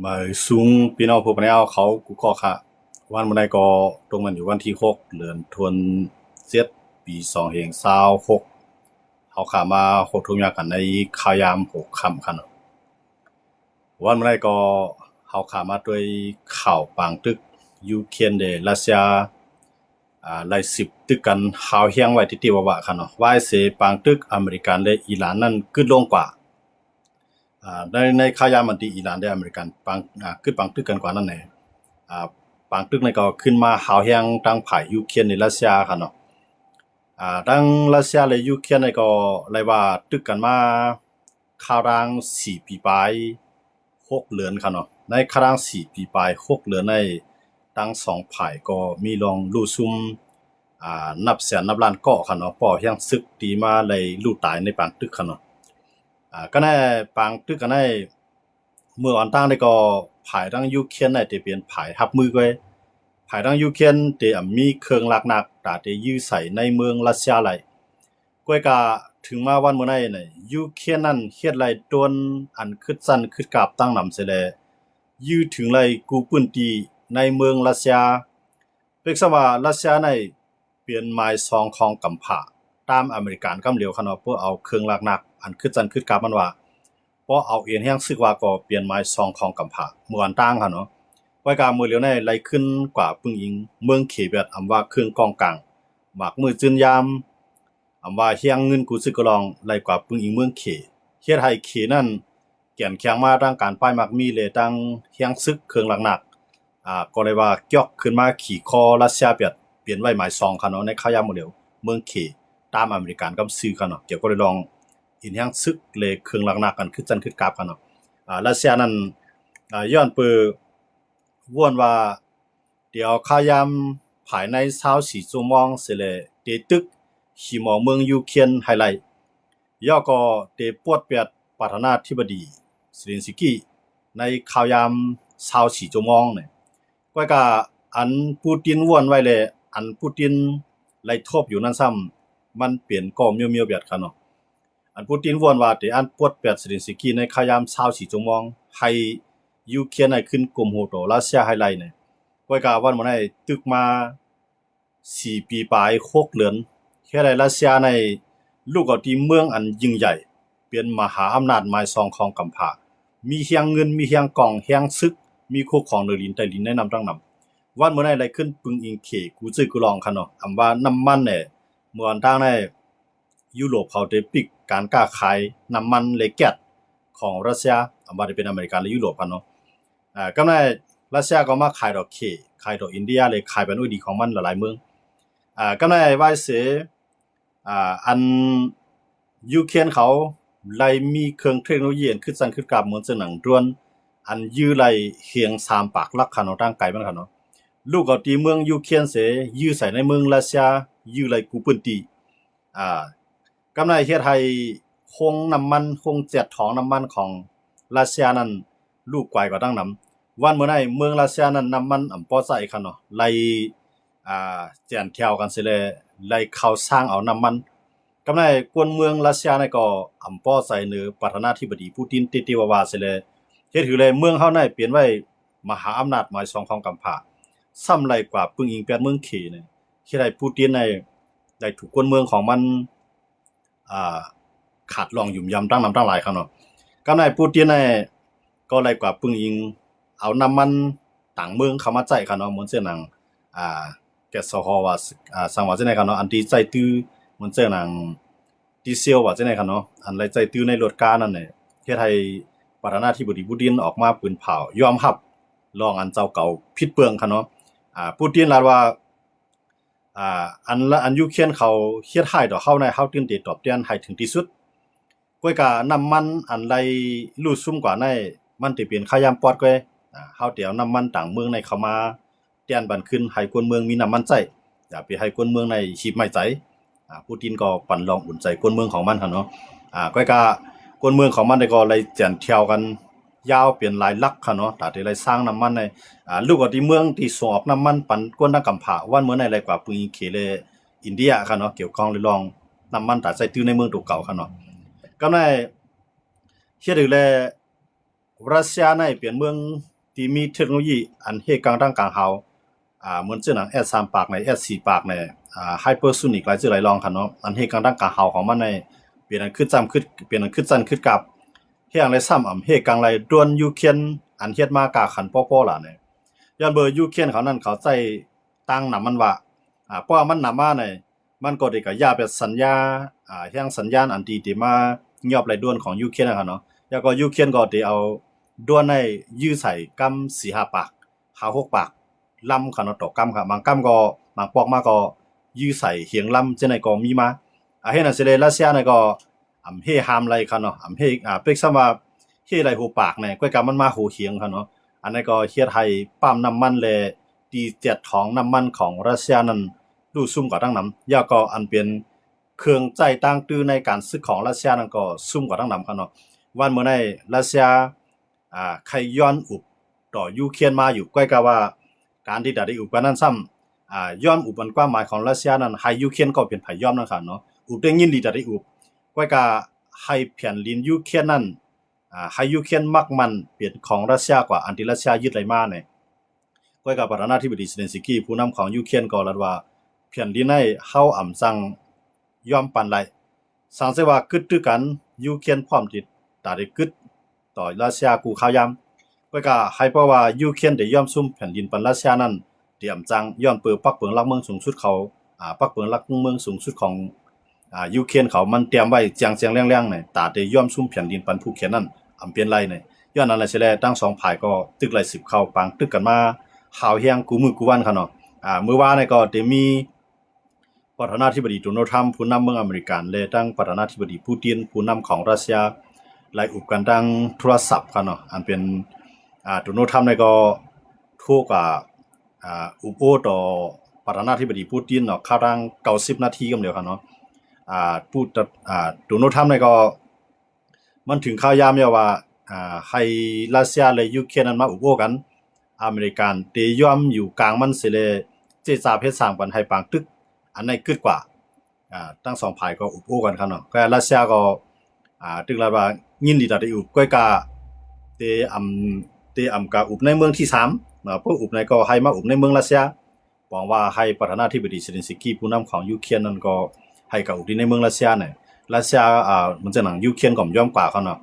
มาซุงพี่น้องผู้ปนเอาเขากูก็ค่ะวันมื้อใดก็ตรงมันอยู่วันที่6 เดือนธันวาคมปี2026เขาขามาโหทุกอย่างกันในข่าวยาม6ค่ำค่ะเนาะวันมื้อใดก็เขาขามาด้วยข่าวปางตึกยูเครนเดรัสเซียไล่10ตึกกันหาวเฮียงไว้ที่ว่าค่ะเนาะว่าเสปางตึกอเมริกันและอิหร่านนั้นขึ้นลงกว่า ในข่ายามันที่อิหร่านได้อเมริกันปังขึ้นปังตึกกันกว่านั้นแหละปังตึกในก็ขึ้นมาหาวแฮงตั้งภายยูเครนในรัสเซียค่ะเนาะตั้งรัสเซียและยูเครนในก็เลยว่าตึกกันมาคาราง4ปีปลาย6เดือนค่ะเนาะในคาราง4ปีปลาย6เดือนในตั้ง2ฝ่ายก็มีลองลู่ซุ่มนับแสนนับล้านเกาะค่ะเนาะป้อยังซึกตีมาเลยลู่ตายในปังตึกค่ะเนาะ ก็ในปางตึกกันในเมื่อวันตั้งได้ก็ผายทั้งยูเครนในที่เป็นผายทับมือไว้ผายทั้งยูเครนที่มีเครื่องลักหนักตาที่ยื้อใส่ในเมืองรัสเซียไหลก้อยกาถึงมาวันเมื่อไหร่เนี่ยยูเครนนั้นเฮ็ดไหลโดนอันคึดสั้นคึดกราบตั้งนำเสียแลยื้อถึงไหลกูปื้นตีในเมืองรัสเซียเป็กซะว่ารัสเซียในเปลี่ยนหมายซองของกำผาตามอเมริกันกำเหลียวคันว่าเพื่อเอาเครื่องลักหนักอันคึดสั้นคึดกราบมันว่า เพราะเอาเองแห้งซึกว่าก็เปลี่ยนไม้ซองของกำผาเมื่อวันตั้งค่ะเนาะไว้การมือเหลียวในไล่ขึ้นกว่าปึงอิงเมืองเขเบียดอำว่าเครื่องกองกลางหมากมือจืนยามอำว่าเฮียงเงินกูซึกกลองไล่กว่าปึงอิงเมืองเขเฮ็ดให้เขนั่นแก่นแข็งมาดังการป้ายมักมีเลยดังเฮียงซึกเครื่องหนักก็เลยว่าเกยอกขึ้นมาขี่คอรัสเซียเปียดเปลี่ยนไว้หมายซองค่ะเนาะในข่าวยามมื้อเดียวเมืองเขตามอเมริกันกับซื้อค่ะเนาะเดี๋ยวก็เลยลอง อินยังซึกเลยเครื่องหนักๆกันคือจันคือกราบกันเนาะรัสเซียนั้นย้อนเปือว่วนว่าเดี๋ยวขายามภายใน24ชั่วโมงเสเลยเตตึกขีหมอเมืองยูเครนไฮไลท์ย่อก็เตปวดเปียดประธานาธิบดีเซเลนสกี้ในข่าวยาม24ชั่วโมงเนี่ยก็ก็อันปูตินว่วนไว้เลยอันปูตินไล่ทบอยู่นั่นซ้ำมันเปลี่ยนก็เมียวๆเบียดกันเนาะ อันปูตินว่นว่าที่อันปวดเปียดสิริสกีในขยาม24ชั่วโมงให้ยูเครนให้ขึ้นกลุ่มโหโตรัสเซียไฮไลท์เนี่ยไว้กาวันมื้อนี้ตึกมา4ปีปลาย6เดือนแค่ได้รัสเซียในลูกเอาที่เมืองอันยิ่งใหญ่เป็นมหาอำนาจหมายสองของกำพร้ามีเฮียงเงินมีเฮียงกองเฮียงซึกมีคู่ของเหนือลินใต้ลินแนะนำตั้งนำวันมื้อนี้ได้ขึ้นปึงอิงเขกูจื้อกูลองคันเนาะอำว่าน้ำมันเนี่ยเมื่อวันตั้งใน ยุโรปเขาได้ปิดการค้าขายน้ำมันและแก๊สของรัสเซียบ่ได้เป็นอเมริกันหรือยุโรปกันเนาะก็ในรัสเซียก็มาขายดอกเคขายดอกอินเดียเลยขายเป็นอุ้ยดีของมันหลายๆเมืองก็ในว่าเสอันยูเครนเขาไล่มีเครื่องเทคโนโลยีอันคือสั่นคือกราบเหมือนจะหนังด้วนอันยื้อไล่เฮียง3ปากลักคันเนาะทางไกลมันคันเนาะลูกเอาตีเมืองยูเครนเสยื้อใส่ในเมืองรัสเซียยื้อไล่กูปื้นตีอ่ากำไรเฮ็ดให้คงน้ำมันคงเจ็ดของน้ำมันของรัสเซียนั้นลูกกวายกว่าตั้งนำวันเมื่อไหร่เมืองรัสเซียนั้นน้ำมันอำปอใส่คันเนาะไล่แจ่นแถวกันสิเลยไล่เข้าสร้างเอาน้ำมันกำไรกวนเมืองรัสเซียนั่นก็อำปอใส่เนือประธานาธิบดีปูตินติว่าสิเลยเฮ็ดคือเลยเมืองเฮานั้นเปลี่ยนไว้มหาอำนาจหมายสองของกำพร้าซ้ำไรกว่าปึงอิงแปดเมืองเขเนี่ยเฮ็ดให้ปูตินได้ถูกกวนเมืองของมันอ่า ขาดลองหยุ่มยำตั้งนำตั้งหลายครับเนาะก็ในปูตินในก็เลยกว่าปึงอิงเอาน้ำมันต่างเมืองเข้ามาใจครับเนาะเหมือนเส้นหนังอ่าแก๊สโซฮอลว่าสังว่าจังได๋ครับเนาะอันที่ใจตื้อเหมือนเส้นหนังดีเซลว่าจังได๋ครับเนาะอันไรใจตื้อในรถกานั่นเนี่ยเฮ็ดให้ประธานาธิบดีปูตินออกมาปืนเผายอมรับรองอันเจ้าเก่าผิดเปลืองครับเนาะปูตินลาว่าอันยูเครนเขาเฮ็ดให้ต่อเฮาในเฮาตื่นตอบแทนให้ถึงที่สุด ก้อยกาน้ำมันอันใดรูดซุ่มกว่าในมันสิเป็นขายามปอดก้อยเฮาสิเอาน้ำมันต่างเมืองในเข้ามาแล่นบันขึ้นให้คนเมืองมีน้ำมันใช้อย่าไปให้คนเมืองในชีพไม่ใจปูตินก็ปั่นรองอุ่นใจคนเมืองของมันหั่นเนาะก้อยกาคนเมืองของมันได้ก็เลยแจ่นแถวกันยาวเป็นหลายลักค่ะเนาะตาที่เลยสร้างน้ำมันในลูกเอาที่เมืองที่ส่งออกน้ำมันปั่นกวนทางกำผาวันเมืองในหลายกว่าปุยเคเลอินเดียค่ะเนาะเกี่ยวข้องเรื่องรองน้ำมันตาใส่ตื้อในเมืองตัวเก่าค่ะเนาะ ก็ได้เฮ็ดอีกแล้ว รัสเซียในเปลี่ยนเมืองที่มีเทคโนโลยีอันเฮกลางดังกลางเฮาเหมือนเจ้าหนัง S3 ปากใน S4 ปากในไฮเปอร์โซนิกหลายชื่อหลายลองคันเนาะอันเฮกลางดังกลางเฮาของมันในเปลี่ยนอันขึ้นจำขึ้นเปลี่ยนอันขึ้นจันขึ้นกับเฮียงไรซ้ำเฮกลางไรด้วนยูเคียนอันเฮ็ดมากาขันป้อๆล่ะเนี่ยย้อนเบอร์ยูเคียนเขานั่นเขาใจตั้งนำมันว่าเพราะว่ามันนำมาในมันก็ได้ก็อย่าเป็นสัญญาเฮียงสัญญาณอันที่มายอบไรด้วนของยูเคียนนะครับเนาะแล้วก็ยูเคียนก็ได้เอาด้วนในยื้อใส่กำ4-5ปาก5-6ปากลำขนาดต่อกำครับบางกำก็บางปอกมาก็ยื้อใส่เหียงลำเจาไหนก็มีมาเฮ็ดนั่นสิเลยรัสเซียนี่ก็เฮหามไรคันเนาะเฮเป็กซ้ำว่าเฮไรหูปากเนี่ยก้อยกำมันมาหูเหียงคันเนาะอันนั้นก็เฮ็ดให้ปั๊มน้ำมันแลดีเจ็ดของน้ำมันของรัสเซียนั้นดูซุ่มกว่าตั้งนำแล้วก็อันเป็นเครื่องใจตั้งตื้อในการซื้อของรัสเซียนั้นก็ซุ่มกว่าตั้งนำคันเนาะวันเมื่อในรัสเซียใครย้อนอุบต่อยูเครนมาอยู่ใกล้กับว่าการที่ได้อุบกันนั้นซ้ำย้อนอุบมันความหมายของรัสเซียนั้นให้ยูเครนก็เป็นไผย้อมนะครับเนาะอุบได้ยินดีได้อุบใกล้กับให้แผ่นดินยูเครนนั้นให้ยูเครนมักมันเปลี่ยนของรัสเซียกว่าอันที่รัสเซียยึดไหลมาเนี่ยใกล้กับประธานาธิบดีเซเลนสกี้ผู้นำของยูเครนก็รัดว่าแผ่นดินให้เฮาอ่ำสั่งย้อมปันไหลสังเสว่ากึดตื้อกันยูเครนพร้อมติดตาได้กึดต่อรัสเซียกูข้าวยำก็ให้เพราะว่ายูเครนได้ย่อมซุ่มแผ่นดินปันรัสเซียนั้นเตรียมจังย้อนเปิดปักเปิงลักเมืองสูงสุดเขาปักเปิงลักเมืองสูงสุดของยูเครนเขามันเตรียมไว้เจียงแรงๆเนี่ยตาได้ย่อมซุ่มแผ่นดินปันภูเก็ตนั้นอำเป็นไรเนี่ยย้อนนั้นแหละสิแลตั้ง2ฝ่ายก็ตึกไหล10เข้าปังตึกกันมาข่าวเฮียงกูมือกูวันคั่นเนาะมื้อวานนี่ก็ได้มีประธานาธิบดีโดนัลด์ทรัมป์ผู้นำเมืองอเมริกันและตั้งประธานาธิบดีปูตินผู้นำของรัสเซียไล่อุบกันทางโทรศัพท์คั่นเนาะอันเป็นโดนัลด์ทรัมป์นี่ก็ถูกอุบโอ้ต่อประธานาธิบดีปูตินเนาะครั้ง90นาทีก็เดียวคั่นเนาะพูดโดนัลด์ทรัมป์นี่ก็มันถึงข่าวยามแล้วว่าให้รัสเซียและยูเครนนั้นมาอุบโอ้กันอเมริกันเตยอมอยู่กลางมันสิเลยเจจาเพชรสร้างกันให้ปางตึกอันไหนกึดกว่าทั้ง2ฝ่ายก็อุบโอ้กันครับเนาะก็รัสเซียก็ตึกแล้วว่ายินดีได้อุบก้อยกาเตอำกาอุบในเมืองที่3เนาะพวกอุบในก็ให้มาอุบในเมืองรัสเซียหวังว่าให้ประธานาธิบดีเซเลนสกี้ผู้นำของยูเครนนั้นก็ให้กับอุบในเมืองรัสเซียเนี่ยรัสเซียมันจะหนังยูเครนก็ย่อมกว่าเขาเนาะ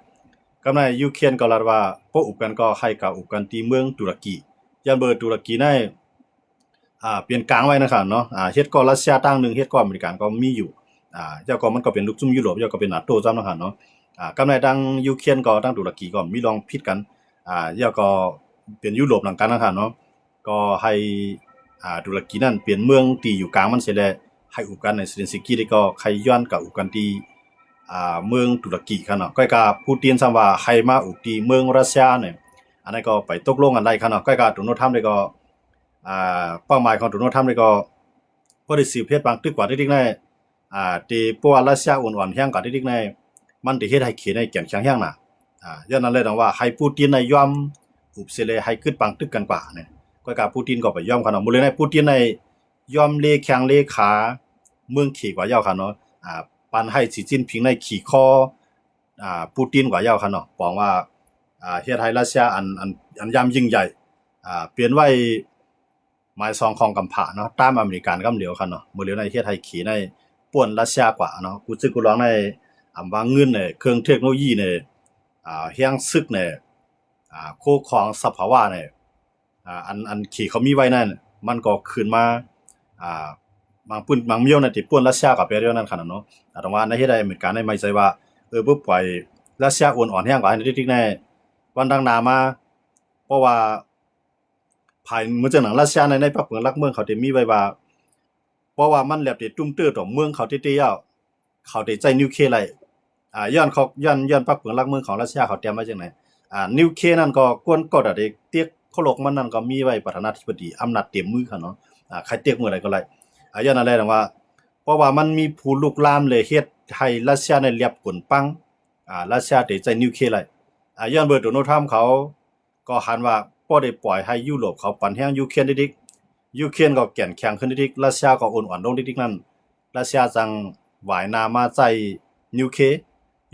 ก็ในยูเครนก็ลาว่าพวกอุบกันก็ให้กับอุบกันที่เมืองตุรกียันเบอร์ตุรกีในเปลี่ยนกลางไว้นะครับเนาะเฮ็ดก็รัสเซียตั้งนึงเฮ็ดก็อเมริกันก็มีอยู่เจ้าก็มันก็เป็นลูกซุ่มยุโรปเจ้าก็เป็นนาโตจ้ำนะครับเนาะกำในดังยูเครนก็ตั้งตุรกีก็มีลองผิดกันเจ้าก็เป็นยุโรปหลังกันนะครับเนาะก็ให้ตุรกีนั่นเปลี่ยนเมืองที่อยู่กลางมันเสียแล้วให้อุบกันในเซเลนสกี้ได้ก็ใครย้อนกับอุบกันที่เมืองตุรกีครับเนาะก็กับปูตินซ้ำว่าให้มาอุบที่เมืองรัสเซียเนี่ยอันนั้นก็ไปตกลงกันได้ครับเนาะก็กับโดนัลด์ทรัมป์ได้ก็เป้าหมายของโดนัลด์ทรัมป์นี่ก็บ่ได้สืบเฮ็ดบางตึกกว่าที่ในที่เพราะว่ารัสเซียอ่อนๆแฮงกว่าที่ในมันได้เฮ็ดให้เขตในแข็งแรงน่ะย้อนนั้นเลยต้องว่าให้ปูตินยอมอุบเสเลยให้ขึ้นบางตึกกันกว่าเนี่ยก็กับปูตินก็ไปยอมคั่นเนาะมื้อเลยในปูตินยอมเลแข้งเลขาเมืองขี่กว่ายาวคั่นเนาะปันให้สีจิ้นผิงในขี่คอปูตินกว่ายาวคั่นเนาะบอกว่าเฮ็ดให้รัสเซียอันยามยิ่งใหญ่เปลี่ยนไว้หมาย2ของกำผาเนาะตามอเมริกันกำเหลียวคั่นเนาะมื้อเหลียวในเฮ็ดให้ขี่ในป่วนรัสเซียกว่าเนาะกูซึกกูร้องในว่าเงินเนี่ยเครื่องเทคโนโลยีเนี่ยเฮียงซึกเนี่ยโคของสภาวะเนี่ยอันขี่เขามีไว้นั่นมันก็คืนมาบางปืนบางเมียวน่ะที่ป่วนรัสเซียกับไปเรื่องนั้นคั่นเนาะต้องว่าในเฮ็ดให้อเมริกันได้ไม่ใจว่าบ่ปล่อยรัสเซียอ่อนๆแฮงกว่าในติ๊กๆในวันดังหน้ามาเพราะว่าภายเหมือนจังหนังรัสเซียในปักเมืองรักเมืองเขาได้มีไว้ว่าเพราะว่ามันแลบได้ตุ้มเตื้อต่อเมืองเขาเตี้ยๆเขาได้ใจนิวเคลียร์ไล่ย้อนเขาย้อนปักเมืองรักเมืองของรัสเซียเขาเตรียมไว้จังได๋นิวเคลียร์นั่นก็กวนก็ได้เตียกโคลกมันนั่นก็มีไว้ประธานาธิบดีอำนาจเต็มมือคั่นเนาะใครเตียกมื้อใดก็ไล่ย้อนนั่นแหละว่าเพราะว่ามันมีผู้ลุกลามเลยเฮ็ดให้รัสเซียในเรียบกลปังรัสเซียได้ใจนิวเคลียร์ไล่ย้อนเบอร์โดนัลด์ทรัมป์เขาก็หันว่าบ่ได้ปล่อยให้ยุโรปเขาปั่นแฮงยูเครนดิกยูเครนก็แข็งแข็งขึ้นดิกรัสเซียก็อ่อนๆลงดิกนั่นรัสเซียจังหวายนามาใจนิวเคลียร์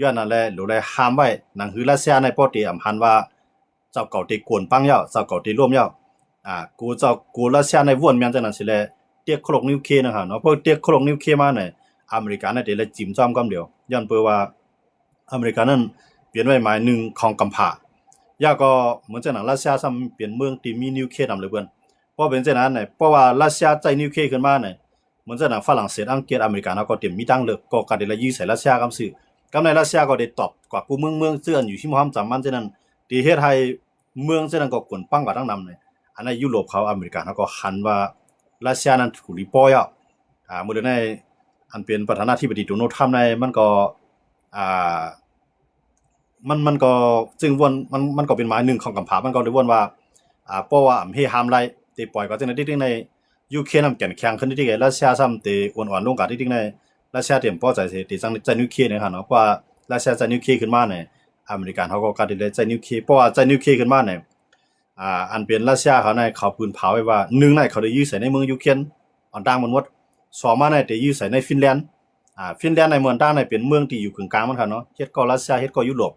ย้อนนั่นแหละหรือได้ห้ามไว้นั่นคือรัสเซียในปกติอำหันว่า เจ้าเก่าที่กวนปังยาวเจ้าเก่าที่ร่วมยาวกูเจ้ากูรัสเซียในวนแม่นจังนั้นสิแลเตียกโครกนิวเคลียร์นะฮะเนาะพวกเตียกโครกนิวเคลียร์มาเนี่ยอเมริกาเนี่ยเดี๋ยวเลยจิ้มจ้อมกำเดียวย้อนเปิดว่าอเมริกานั้นเปลี่ยนไว้หมายหนึ่งของกำผายาก็เหมือนจังนั้นรัสเซียซ้ำเปลี่ยนเมืองที่มีนิวเคลียร์นำเลยเพิ่นเพราะเป็นจังนั้นเนี่ยเพราะว่ารัสเซียใจนิวเคลียร์ขึ้นมาเนี่ยเหมือนจังนั้นฝรั่งเศสอังกฤษอเมริกาเนาะก็เตรียมมีตั้งเลิกก็การเดี๋ยวเลยยื้อใส่รัสเซียกำซื้อกำในรัสเซียก็ได้ตอบกว่ากูเมืองเจื้อนอยู่ที่มหามจำมันจังนั้นที่เฮ็ดให้เมืองจังนั้นก็กวนปังกว่าทั้งนำเนี่ยอันนั้นยุโรปเขาอเมริกาเขาก็หันว่ารัสเซียนั้นถูกรีปอยมื้อในอันเป็นประธานาธิบดีโดนัลด์ทรัมป์ในมันก็อ่ามันก็จึงวนมันก็เป็นหมายหนึ่งของกำผามันก็เลยวนว่าเพราะว่าอำเฮหามไลติปล่อยก็จังได๋ติ๊งในยูเครนนำแก่นแข็งขึ้นที่รัสเซียซ้ำติอ่อนๆลงกะติ๊งในรัสเซียเตรียมพอใจสิติจังใจนิวเคลียร์เนี่ยคั่นเนาะเพราะว่ารัสเซียใจนิวเคลียร์ขึ้นมาเนี่ยอเมริกันเขาก็กะได้ใจนิวเคลียร์เพราะว่าใจนิวเคลียร์ขึ้นมาเนี่ยอันเป็นรัสเซียเขาในเขาปืนเผาไว้ว่า1ในเขาได้ยื้อใส่ในเมืองยูเครนอันต่างมันหมด2มาในได้ยื้อใส่ในฟินแลนด์ฟินแลนด์ในเมืองต่างในเป็นเมืองที่อยู่กึ่งกลางมันคั่นเนาะเฮ็ดก็รัสเซียเฮ็ดก็ยุโรป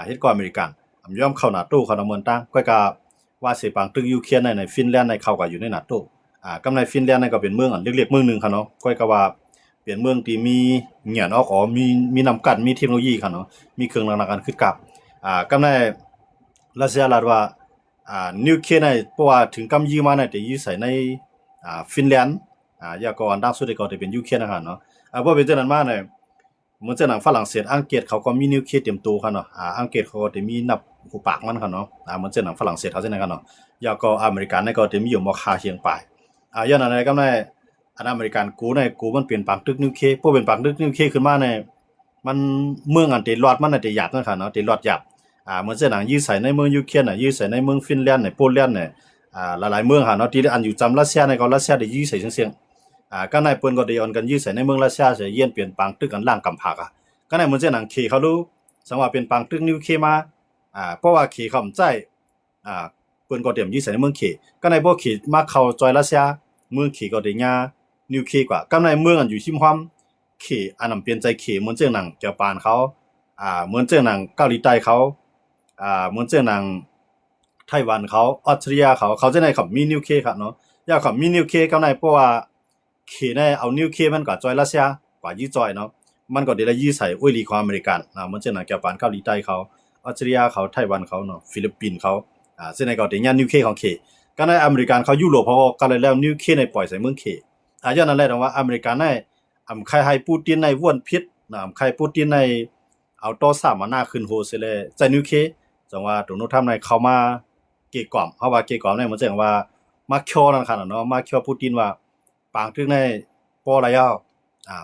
เฮ็ดก็อเมริกันยอมเข้า NATO เข้าเมืองต่างก็กะว่าสิปังตึกยูเครนในฟินแลนด์ในเข้าก็อยู่ใน NATO กำในฟินแลนด์ในก็เป็นเมืองอันเล็กๆเมืองนึงคั่นเนาะก็กะว่าเป็นเมืองที่มีเหงียนออกมีน้ำกั้นมีเทคโนโลยีคั่นเนาะมีเครื่องนักกันคือกับกำในรัสเซียลาดว่านิวเคลียร์ในเพราะว่าถึงกำยื้อมาเนี่ยจะยื้อใส่ในฟินแลนด์ยาก็อันดับสุดก็จะเป็นยูเครนนะครับเนาะเพราะเป็นจังนั้นมาเนี่ยเหมือนจังนั้นฝรั่งเศสอังกฤษเขาก็มีนิวเคลียร์เตรียมตัวครับเนาะอังกฤษเขาก็จะมีนับหูปากมันครับเนาะเหมือนจังนั้นฝรั่งเศสเขาจังนั้นครับเนาะยาก็อเมริกันเนี่ยก็จะมีอยู่มอคาเชียงปลายย้อนอะไรก็ในอันอเมริกันกูมันเปลี่ยนปากตึกนิวเคลียร์เพราะเป็นปากตึกนิวเคลียร์ขึ้นมาเนี่ยมันเมืองอันที่รอดมันน่ะจะหยาบนะครับเนาะที่รอดหยาบเหมือนเส้นหนังยื้อใส่ในเมืองยูเครนยื้อใส่ในเมืองฟินแลนด์โปแลนด์หลายๆเมืองเนาะที่อันอยู่จำรัสเซียในก็รัสเซียได้ยื้อใส่เสียงก็ในเปิ้นก็ได้ออนกันยื้อใส่ในเมืองรัสเซียเสียเยี่ยนเปลี่ยนปางตึกกันล่างกำผักก็ในเหมือนเส้นหนังเคเขารู้สังว่าเป็นปางตึกนิวเคมาเพราะว่าเคเขาใจเปิ้นก็เตรียมยื้อใส่ในเมืองเคก็ในบ่เคมาเข้าจอยรัสเซียเมืองเคก็ได้ญานิวเคกว่าก็ในเมืองอันอยู่ชิมความเคอันนั้นเปลี่ยนใจเคเหมือนเจ้าหนังเจ้าปานเขาเหมือนเจ้าหนังเกาหลีใต้เขาเหมือนเจ้าหนังไต้หวันเขาออสเตรเลียเขาจะในขับมีนิวเคครับเนาะอยากขับมีนิวเคก็ในเพราะว่าเคในเอานิวเคมันก็จอยรัสเซียกว่ายี่จอยเนาะมันก็ได้ละยี่ใส่อุ้ยลีของอเมริกันเหมือนเจ้าหนังญี่ปุ่นเกาหลีใต้เขาออสเตรเลียเขาไต้หวันเขาเนาะฟิลิปปินส์เขาซึ่งในก็ได้ญานิวเคของเคก็ในอเมริกันเขายุโรปเขาก็เลยแล้วนิวเคในปล่อยใส่เมืองเคย้อนนั้นแหละว่าอเมริกันในใครให้ปูตินในว่นพิษใครปูตินในเอาโตสามมาหน้าขึ้นโฮเซเลใจนิวเคจังว่าโดนัลด์ทรัมป์ในเข้ามาเกกล่อมเฮาว่าเกกล่อมเนี่ยมันจังว่ามาเคียวนั่นคั่นเนาะมาเคียวปูตินว่าปางตึกในปอระยะ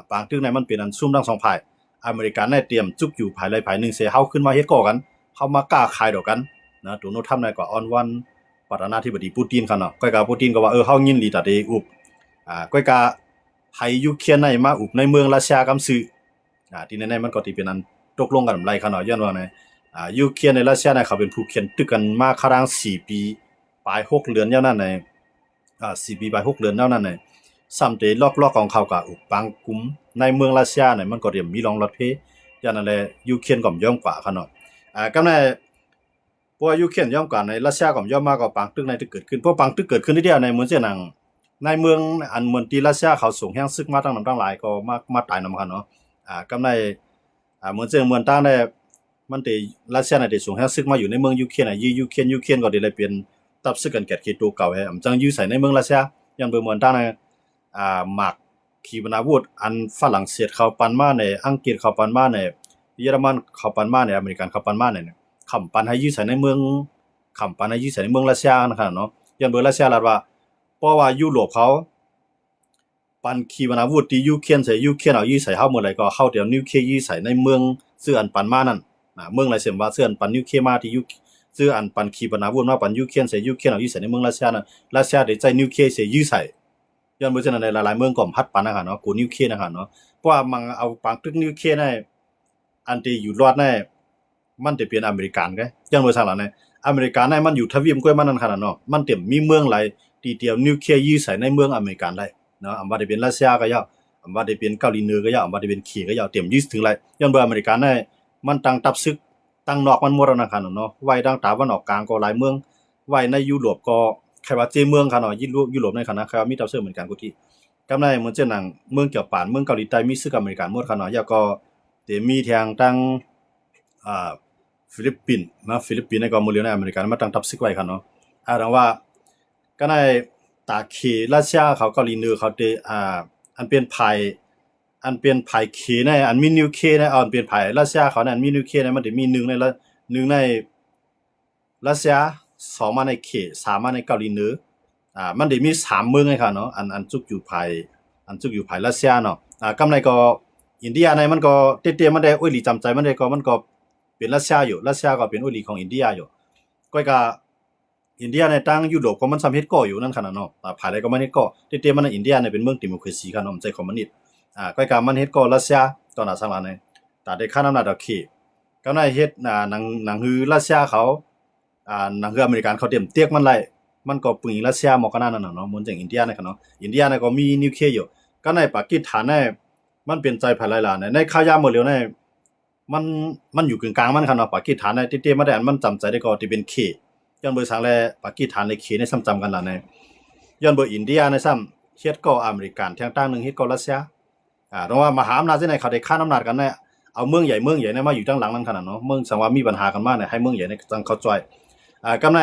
ปางตึกในมันเป็นอันซุ่มทั้งสองฝ่ายอเมริกันในเตรียมจุกอยู่ภายใดภายหนึ่งเสียเฮาขึ้นมาเฮ็ดก่อกันเฮามากล้าขายดอกกันนะโดนัลด์ทรัมป์ในก็ออนวันประธานาธิบดีปูตินคั่นเนาะก้อยกาปูตินก็ว่าเฮายินดีตาเดอุบก้อยกาให้ยูเครนในมาอุบในเมืองรัสเซียกำซื้อที่แน่ๆมันก็สิเป็นอันตกลงกันไรคั่นเนาะย้อนว่ายูเครนในรัสเซียเขาเป็นผู้เขียนตึกกันมาครั้ง4ปีปลาย6เดือนยาวนั้น4ปีปลาย6เดือนยาวนั้นซ้ำเตลอกๆของเขาก็อุปังกุมในเมืองรัสเซียมันก็เรียมมีรองรถเพยานั่นแหละยูเครนก็ย่อมกว่าคั่นเนาะก็ในเพราะยูเครนย่อมกว่าในรัสเซียก็ย่อมมากกว่าปังตึกในที่เกิดขึ้นเพราะปังตึกเกิดขึ้นที่เดียวในเหมือนเช่นในเมืองอันเหมือนที่รัสเซียเขาส่งแห่งศึกมาตั้งหลายก็มาตายนำคั่นเนาะก็ในเหมือนเช่นเมืองต่างได้มันได้รัสเซียน่ะได้ส่งแฮซึกมาอยู่ในเมืองยูเครนยูเครนก็ได้เลยเป็นตับซึกกันแกดเกตัวเก่าให้จังอยู่ใส่ในเมืองรัสเซียยังเบิ่งเหมือนตางหมากขีปนาวุธอันฝรั่งเศสเขาปันมาในอังกฤษเขาปันมาในเยอรมันเขาปันมาในอเมริกันเขาปันมาเนี่ยคำปันให้อยู่ใส่ในเมืองคำปันให้อยู่ใส่ในเมืองรัสเซียนะครับเนาะยังเบิ่งรัสเซียลาดว่าเพราะว่ายุโรปเขาปันขีปนาวุธที่ยูเครนใส่ยูเครนเอาอยู่ใส่เฮาเมื่อไหร่ก็เฮาเดี๋ยวนิวเคลียร์อยู่ใส่ในเมืองซึ่งอันปันมานั่นเมืองไรเสียมว่าเสื้ออันปันนิวเคลียร์มาที่เสื้ออันปันขีปนาวุธมาปันยูเครนใส่ยูเครนเอาอยู่ใส่ในเมืองรัสเซียนั่นรัสเซียได้ใจนิวเคลียร์ใส่อยู่ใส่ย้อนบ่ซั่นในหลายๆเมืองก็พัดปันนะครับเนาะกูนิวเคลียร์นะครับเนาะเพราะว่ามันเอาปังตึกนิวเคลียร์ได้อันที่อยู่รอดได้มันจะเป็นอเมริกันกะย้อนบ่ซั่นล่ะเนี่ยอเมริกันได้มันอยู่ทวีปกวยมันนั่นขนาดเนาะมันเต็มมีเมืองหลายที่เดียวนิวเคลียร์อยู่ใส่ในเมืองอเมริกันได้เนาะว่าได้เป็นรัสเซียก็ยาวว่าได้เป็นเกาหลีเหนือก็ยาวว่าได้เป็นขี่ก็ยาวเต็มยืดถึงไรย้อนบ่อเมริกันได้มันตั้งตับซึก ตั้งนอกมันหมดแล้วนะครับเนาะไว้ดังตะวันออกกลางก็หลายเมืองไว้ในยุโรปก็ใครว่าเจเมืองค่ะเนาะยุโรปในคณะครับมีตาเสื้อเหมือนกันกูที่กำในเหมือนเจ้าหนังเมืองเกี่ยวป่านเมืองเกาหลีใต้มีซึกอเมริกันหมดค่ะเนาะแล้วก็เดี๋ยวมีทางตั้งอ่าฟิลิปปินส์นะฟิลิปปินส์ในก็มูลในอเมริกันมาตั้งทับซึกไว้ค่ะเนาะดังว่าก็ในตาเครัสเซียเขาเกาหลีเหนือเขาเตอันเป็นภัยเคในอันมีนิวเคในอันเป็นภัยรัสเซียเขาเนี่ยอันมีนิวเคในมันจะมีหนึ่งในรัสเซีย2มาในเค3มาในเกาหลีเหนือมันได้มี3เมืองไงค่ะเนาะอันจุกอยู่ภัยรัสเซียเนาะกำไรก็อินเดียในมันก็เตๆมันได้โอ้ยหลีจำใจมันได้ก็เป็นรัสเซียอยู่รัสเซียก็เป็นโอ้ยหลีของอินเดียอยู่ก็อินเดียในตั้งยุโรปก็มันสำเฮ็ดก่ออยู่นั่นค่ะเนาะภายใดก็มันเฮ็ดก่อเตๆมันอินเดียเนี่ยเป็นเมืองดิโมคราซีค่ะเนาะมันใจคอมมิวนิสต์ก็มันเฮ็ดก่อรัสเซียตอนนั้นสังหลายในแต่ได้ค่าน้ำหนักดอกเคก็ได้เฮ็ดหนังฮือรัสเซียเขาหนังฮืออเมริกันเขาเตรียมเตียกมันไล่มันก็ปึงรัสเซียหมอกนั้นน่ะเนาะเหมือนจังอินเดียนะครับเนาะอินเดียเนี่ยก็มีนิวเคลียร์อยู่ก็ในปากีสถานเนี่ยมันเป็นใจภายหลายๆในข้าวยามหมดแล้วเนี่ยมันอยู่กึ่งกลางมันครับเนาะปากีสถานเนี่ยเต้ๆมาได้อันมันจำใจได้ก็ที่เป็นเคย้อนเบอร์สังแลปากีสถานในเคในซ้ำจำกันล่ะในย้อนเบอร์อินเดียในซ้ำเฮ็ดก็อเมริกันทางตั้งนึงเฮ็ดก็รัสเซียเพราะว่ามหาอำนาจที่ไหนเขาได้ค้านอำนาจกันเนี่ยเอาเมืองใหญ่เนี่ยมาอยู่ทางหลังนั้นขนาดเนาะเมืองสังว่ามีปัญหากันมากเนี่ยให้เมืองใหญ่ในจังเขาจ่อยกำใน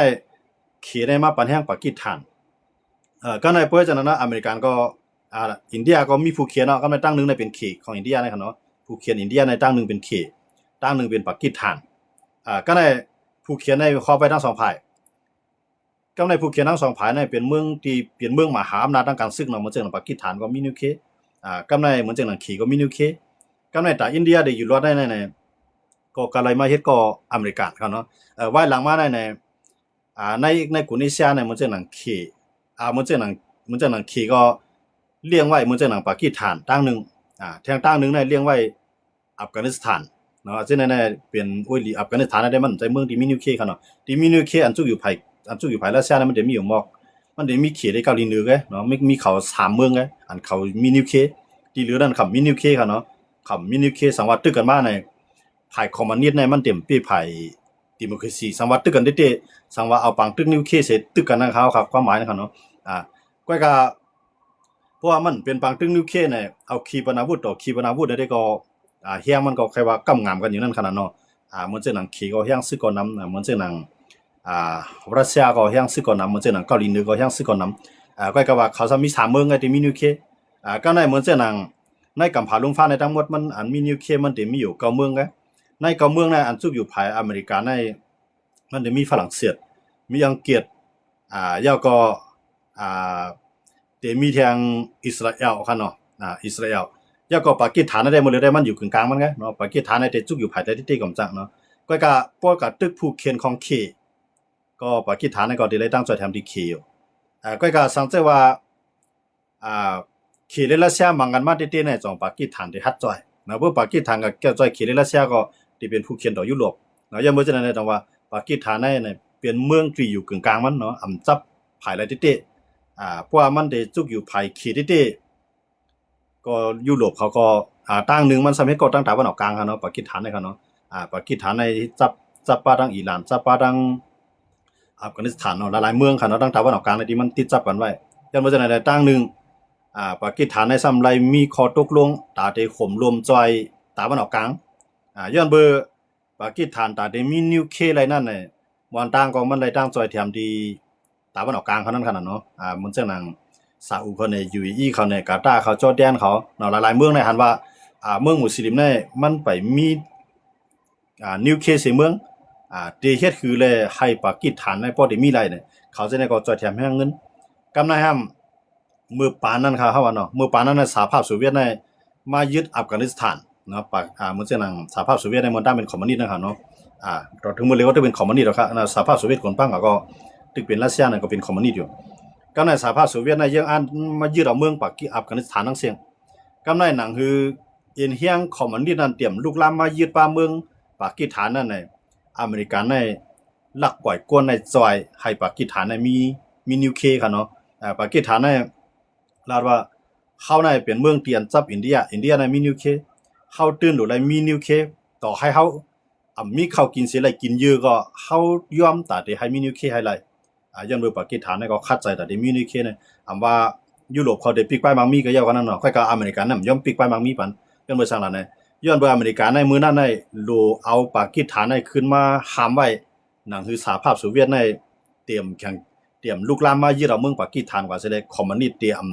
เขในมาปันแห่งปากีสถานก็ในเพื่อจะนั้นอเมริกันก็อินเดียก็มีผู้เขียนเนาะก็ในตั้งนึงในเป็นเขของอินเดียนะครับเนาะผู้เขียนอินเดียในตั้งนึงเป็นเขตั้งนึงเป็นปากีสถานก็ในผู้เขียนในข้อไปทั้งสองฝ่ายก็ในผู้เขียนทั้งสองฝ่ายในเป็นเมืองที่เป็นเมืองมหาอำนาจทางการศึกเนาะเหมือนเช่นปากีสถานก็มีนิวเคก็ในเหมือนเช่นเขก็มีนิวเคก็ในแต่อินเดียได้อยู่รอดได้ในก็กะไรมาเฮ็ดก็อเมริกันครับเนาะไว้หลังมาในกุนิเซียในเหมือนเจ้าหนังเคเหมือนเจ้าหนังเคก็เลี้ยงไว้เหมือนเจ้าหนังปากีสถานตั้งนึงแทงตั้งนึงในเลี้ยงไว้อัฟกานิสถานเนาะซึ่งในเป็นโอ้ยอัฟกานิสถานได้มันใจเมืองที่มีนิวเคครับเนาะที่มีนิวเคอันจุกอยู่ภายรัสเซียมันได้มีอยู่มอกมันได้มีเขตในเกาหลีเหนือไงเนาะมีเขา3เมืองไงอันเขามีนิวเคที่เหลือนั้นเขามีนิวเคครับเนาะเขามีนิวเคสังวัดตึกกันมาในภายคอมมิวนิสต์ในมันเต็มปีภายดิโมคราซีสังวัดตึกกันเด้ๆสังว่าเอาปังตึกนิวเคเสร็จตึกกันนะครับครับความหมายนะครับเนาะก็เพราะว่ามันเป็นปังตึกนิวเคเนี่ยเอาขีปนาวุธต่อขีปนาวุธได้ก็เฮียงมันก็ใครว่ากำงามกันอยู่นั่นขนาดเนาะเหมือนเจ้าหนังขีก็เฮียงซึกก็นำเหมือนเจ้าหนังรัสเซียก็เฮียงซึกก็นำเหมือนเจ้าหนังเกาหลีเหนือก็เฮียงซึกก็นำก็ว่าเขาจะมี3เมืองไงที่มีนิวเคก็ในเหมือนเจ้าหนังในกัมพูชาลงฟ้าในทั้งหมดมันอันมีนิวเคมันได้มีอยู่9เมืองไงใน9เมืองในอันซุกอยู่ภายอเมริกาในมันจะมีฝรั่งเศสมีอังกฤษแล้วก็เดี๋ยวมีทางอิสราเอลครับเนาะอิสราเอลแล้วก็ปากีสถานได้หมดเลยได้มันอยู่กึ่งกลางมันไงเนาะปากีสถานในเตจุกอยู่ภายใต้ที่กำจังเนาะก็พวกกับตึกผู้เขียนของเคก็ปากีสถานในก็ได้ตั้งใจทำที่เคอยู่ก็สังเกตว่าเคเลรัสเซียมังกันมาเต้ๆในจองปากีสถานที่ฮัดจ่อยนะพวกปากีสถานก็แก้จ่อยเคเลรัสเซียก็ที่เป็นผู้เขียนต่อยุโรปเนาะยังบ่จะในจังว่าปากีสถานในเป็นเมืองที่อยู่กึ่งกลางมันเนาะอำจับภายใต้ที่เพราะว่ามันได้จุกอยู่ภายเขตที่ก็ยุโรปเขาก็ตั้งนึงมันสำเร็จก็ตั้งตะวันออกกลางครับเนาะปากีสถานนะครับเนาะปากีสถานในจับปาดังอิหร่านจับปาดังอัฟกานิสถานเนาะหลายๆเมืองครับเนาะตั้งตะวันออกกลางในที่มันติดจับกันไว้ยันว่าจะได้ตั้งนึงปากีสถานในซ้ำไรมีข้อตกลงตาได้ข่มรวมจอยตะวันออกกลางย้อนเบอร์ปากีสถานตาได้มีนิวเคลียร์อะไรนั่นน่ะวันตั้งก็มันไรตั้งจอยแถมที่ตะวันออกกลางเขานั่นขนาดเนาะมันจังนั้นซาอุเขาใน UAE เขาในกาตาร์เขาจอร์แดนเขาเนาะหลายๆเมืองในหันว่าเมืองมุสลิมในมันไปมีนิวเคลียร์เมืองที่เฮ็ดคือเลยให้ปากีสถานในพอได้มีไรเนี่ยเขาจะได้ก็จอยแถมให้เงินกำไรห้ามมือปานนั้นครับเฮาว่าเนาะมือปานนั้นในสหภาพโซเวียตในมายึดอัฟกานิสถานเนาะเหมือนจังนั้นสหภาพโซเวียตในมันตั้งเป็นคอมมิวนิสต์นะครับเนาะก็ถึงมื้อเลยว่าจะเป็นคอมมิวนิสต์แล้วครับสหภาพโซเวียตคนปั้งก็ตึกเป็นรัสเซียนั่นก็เป็นคอมมิวนิสต์อยู่ก็ในสหภาพโซเวียตในยังมายึดเอาเมืองอัฟกานิสถานทั้งเสียงก็ในหนังคือเอ็นเฮียงคอมมิวนิสต์นั้นเตรียมลุกลามมายึดป่าเมืองปากีสถานนั่นในอเมริกันในลักปล่อยกวนในซอยให้ปากีสถานในมีนิวเคลียร์ครับเนาะปากีสถานในลาดว่าเข้าในเป็นเมืองเตียนจับอินเดียในมีนิวเคลียร์เข้าตื่นหรืออะไรมีนิวเคลียร์ต่อให้เขา มีข้าวกินเสียไรกินเยอะก็เฮายอมแต่ที่ให้มีนิวเคลียร์ให้ไรยันเบอร์ปากีสถานเนี่ยก็คัดใจแต่ที่มีนิวเคลียร์เนี่ยว่ายุโรปเขาได้ปิกไปมังมีก็ยาวกันนั่นเนาะค่อยก็อเมริกันน่ะย่อมปิกไปมังมีปันยันเบอร์สั่งละเนี่ยย้อนเบอร์อเมริกันในมือนั้นในโลเอาปากีสถานในขึ้นมาห้ามไว้หนังคือสหภาพโซเวียตในเตรียมแข่งเตรียมลุกลามมายึดเอาเมืองปากีสถานกว่าจะได้คอมมิวนิสต์เตรียม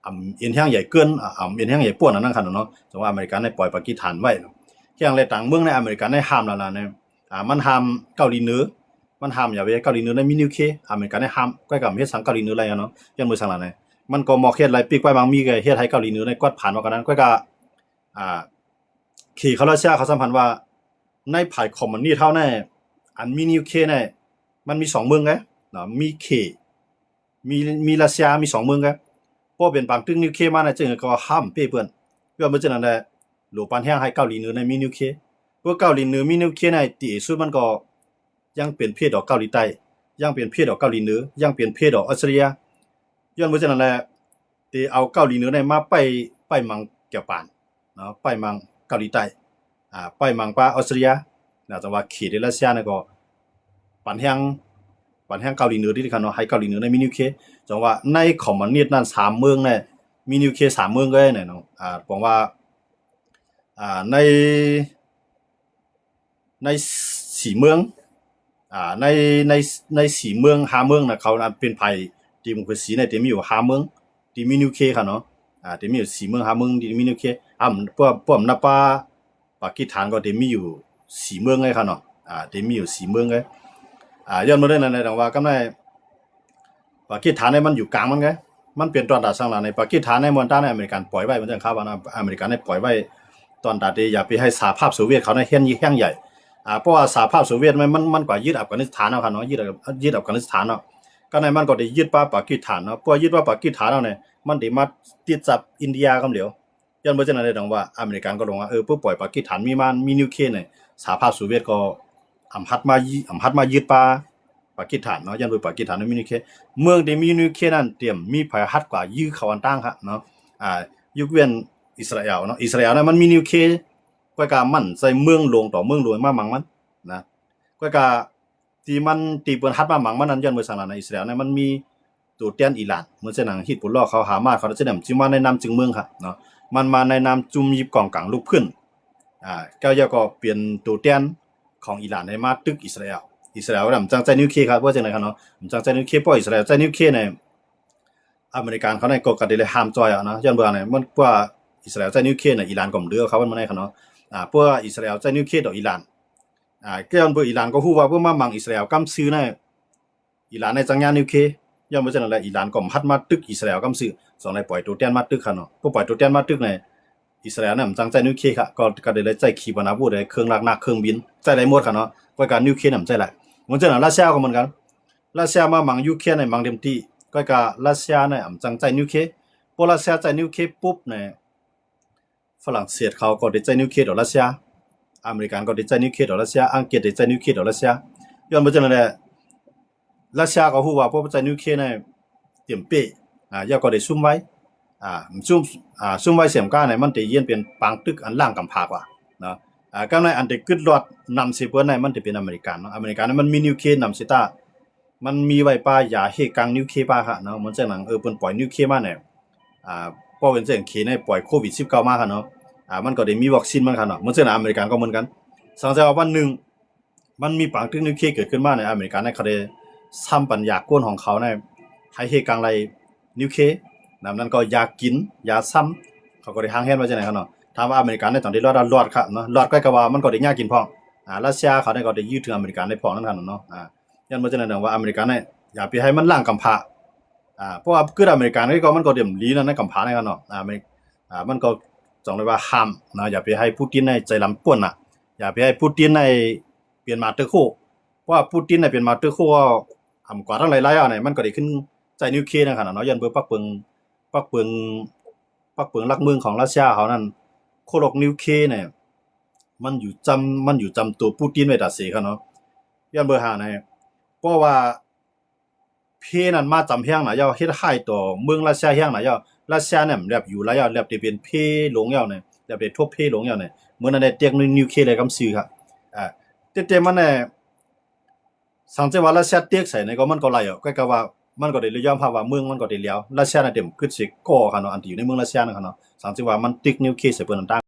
เอ็นแห้งใหญ่เกินเอ็นแห้งใหญ่ป่วนนั่นคันเนาะจังว่าอเมริกันในปล่อยปากีสถานไว้อย่างไรต่างเมืองในอเมริกันในห้ามแล้วเนี่ยมันห้ามเกาหลีเหนือมันห้ามอย่าไปเกาหลีเหนือในมีนิวเคลียร์อเมริกันในห้ามก็กับเฮ็ดสังเกาหลีเหนืออะไรเนาะยันมือสั่งละเนี่ยมันก็มอเฮ็ดไรปีกไปบางมีก็เฮ็ดให้เกาหลีเหนือในกวาดผ่านมากันนั้นก็ขี่เขารัสเซียเขาสัมพันธ์ว่าในภายคอมมิวนิสต์เท่านั้นอันมีนิวเคลียร์เนี่ยมันมี2เมืองไงเนาะมีเคมีรัสเซียมี2เมืองไงพอเป็นบางตึงนิวเคลียร์มาเนี่ยจึงก็ห้ามเป้เปิ้นเพื่อมันจะนั่นแหละหลวปันแห้งให้เกาหลีเหนือในมีนิวเคลียร์พวกเกาหลีเหนือมีนิวเคลียร์ในตีสุดมันก็ยังเป็นเพศดอกเกาหลีใต้ยังเป็นเพศดอกเกาหลีเหนือยังเป็นเพศดอกออสเตรเลียย้อนมันจะนั่นแหละที่เอาเกาหลีเหนือในมาไปมังเกี่ยวปานเนาะไปมังเกาหลีใต้ไปมังปาออสเตรเลียนะจังว่าเขตรัสเซียเนี่ยก็ปันแห้งเกาหลีเหนือที่คันเนาะให้เกาหลีเหนือในมีนิวเคลียร์จังว่าในคอมมิวนิสต์นั้น3เมืองเนี่ยมีนิวเคลียร์3เมืองก็ได้เนาะบอกว่าใน4เมืองใน4เมือง5เมืองน่ะเขาเป็นภัยดิโมคราซีเนี่ยที่มีอยู่5เมืองที่มีนิวเคลียร์ค่ะเนาะที่มีอยู่4เมือง5เมืองที่มีนิวเคลียร์พวกนับปากีสถานก็ที่มีอยู่4เมืองไงค่ะเนาะที่มีอยู่4เมืองไงย้อนมาได้นั่นว่ากำไรปากีสถานเนี่ยมันอยู่กลางมันไงมันเป็นตอนดาสังหลังในปากีสถานในมอนตาในอเมริกันปล่อยไว้มันจังครับว่าอเมริกันได้ปล่อยไว้ตอนดาที่อย่าไปให้สหภาพโซเวียตเขาในแห้งใหญ่เพราะว่าสหภาพโซเวียตมันกว่ายึดอัฟกานิสถานเอาค่ะเนาะยึดอัฟกานิสถานเนาะก็ในมันก็ได้ยึดปากีสถานเนาะพอยึดปากีสถานเอาเนี่ยมันได้มาติดจับอินเดียกำเหลียวย้อนบ่จังนั้นได้ดังว่าอเมริกันก็ลงว่าผู้ปล่อยปากีสถานมีนิวเคลียร์เนี่ยสหภาพโซเวียตก็อำหัดมายึดปากีสถานเนาะยันปากีสถานมีนิวเคลียร์เมืองที่มีนิวเคลียร์นั้นเตรียมมีภัยหัดกว่ายื้อเขาอันตั้งครับเนาะยกเว้นอิสราเอลเนาะอิสราเอลนั้นมันมีนิวเคลียร์ก็กะมันใส่เมืองหลวงต่อเมืองหลวงมามังมันนะก็กะที่มันตีเปิ้นหัดมามังมันนั้นยันบ่สั่งในอิสราเอลนั้นมันมีตัวเตียนอิหร่านเหมือนเช่นหนังฮิตบุลลอเขาหามาเขาจะนำจิมาในนามจึงเมืองครับเนาะมันมาในนามจุมยิบกองกลางลูกพื้นก็ยก็เปลี่ยนตัวเตียนของอิหร่านให้มาตึกอิสราเอลน่ะจังใจนิวเคลียร์ครับว่าจังได๋ครับเนาะจังใจนิวเคลียร์เพราะอิสราเอลใจนิวเคลียร์เนี่ยอเมริกันเขาในก็ได้ห้ามจอยเนาะย้อนบ่เนี่ยมันว่าอิสราเอลใจนิวเคลียร์น่ะอิหร่านก็บ่เลือเขามันได้ครับเนาะเพราะอิสราเอลใจนิวเคลียร์ต่ออิหร่านก็ย้อนบ่อิหร่านก็ฮู้ว่าเพิ่นมามังอิสราเอลกำซื้อในอิหร่านในจังยานนิวเคลียร์ย้อนบ่จังนั้นแหละอิหร่านก็หัดมาตึกอิสราเอลกำซื้อสองได้ปล่อยตัวเตียนมาตึกครับเนาะผู้ปล่อยตัวเตียนมาตึกในอิสราเอลน่ะจังใจนิวเคลียร์ครับก็ได้ใจขีปนาวุธได้เครื่องหนักเครื่องบินใจได้หมดครับเนาะก็การนิวเคลียร์น่ะใจหลายเหมือนเช่นรัสเซียก็เหมือนกันรัสเซียมามังยูเครนในมังเต็มที่ก็กะรัสเซียเนี่ยจังใจนิวเคลียร์พอรัสเซียใจนิวเคลียร์ปุ๊บเนี่ยฝรั่งเศสเขาก็ได้ใจนิวเคลียร์ต่อรัสเซียอเมริกันก็ได้ใจนิวเคลียร์ต่อรัสเซียอังกฤษได้ใจนิวเคลียร์ต่อรัสเซียย้อนบ่จังนั้นแหละรัสเซียก็ฮู้ว่าพอใจนิวเคลียร์เนี่ยเตรียมเป้ย่าก็ได้ซุ่มไว้ซุ่มไว้เสียมก้าเนี่ยมันจะเยียนเป็นปางตึกอันล่างกำพากว่าเนาะกำในอันที่กึดรอดนำสิเปิ้นในมันจะเป็นอเมริกันเนาะอเมริกันนั้นมันมีนิวเคลียร์นำสิตามันมีไว้ป่ายาเฮกังนิวเคลียร์ป่าค่ะเนาะมันจังหนังเปิ้นปล่อยนิวเคลียร์มาเนี่ยพอเป็นจังเคในปล่อยโควิด19มาค่ะเนาะมันก็ได้มีวัคซีนมันค่ะเนาะมันจังอเมริกันก็เหมือนกันสังเกตว่าวันนึงมันมีปางตึกนิวเคลียร์เกิดขึ้นมาในอเมริกันในเขาได้ซ้ำปัญญากวนของเขาในให้เฮกังไรนิวเคลียร์นั้นก็ยากินยาซ้ำเขาก็ได้หางแฮนว่าจังได๋ค่ะเนาะถามว่าอเมริกันในตอนที่รอดครับเนาะรอดก็ว่ามันก็ได้ยากินพ้องรัสเซียเขาได้ก็ได้ยืดถึงอเมริกันได้พ้องนั่นกันเนาะยันบ่จังได๋ว่าอเมริกันเนี่ยอย่าไปให้มันล่างกำพร้าเพราะว่าคืออเมริกันนี่ก็มันก็เต็มลีนั่นในกำพร้าในกันเนาะมันก็จังเลยว่าห้ามนะอย่าไปให้ปูตินในใจลำป่วนน่ะอย่าไปให้ปูตินในเปลี่ยนมาเตอร์โคเพราะว่าปูตินเนี่ยเป็นมาเตอร์โคกว่าทั้งหลายๆเนี่ยมันก็ได้ขึ้นใจนิวเคลียร์นั่นค่ะเนาะยันเบิ่ปักเปิงลักเมืองของรัสเซียเขานั่นโคโลกนิวเคลียร์เนี่ยมันอยู่จำตัวปูตินไว้ตัดเสียครับเนาะย้อนเบอร์5เนี่ยเพราะว่าเพนั้นมาจำแฮงน่ะยาเฮ็ดให้ต่อเมืองรัสเซียแฮงน่ะยารัสเซียเนี่ยแลบอยู่หลายแลบที่เป็นเพหลงยาวเนี่ยแลบได้ทั่วเพหลงยาวเนี่ยเมื่อนั้นได้เตียกนิวเคลียร์เลยกำซื้อครับ เต็มๆมันแน่สังเกตว่ารัสเซียเตียกใส่ในก็มันก็ไหลอ่ะก็ว่ามันก็ได้ยอมรับว่าเมืองมันก็ได้แล้วรัสเซียน่ะเต็มคือสิก่อคั่นเนาะอันที่อยู่ในเมืองรัสเซียนั่นคั่นเนาะสังเกตว่ามันติกนิวเคลียร์ใส่เปิ้นต่าง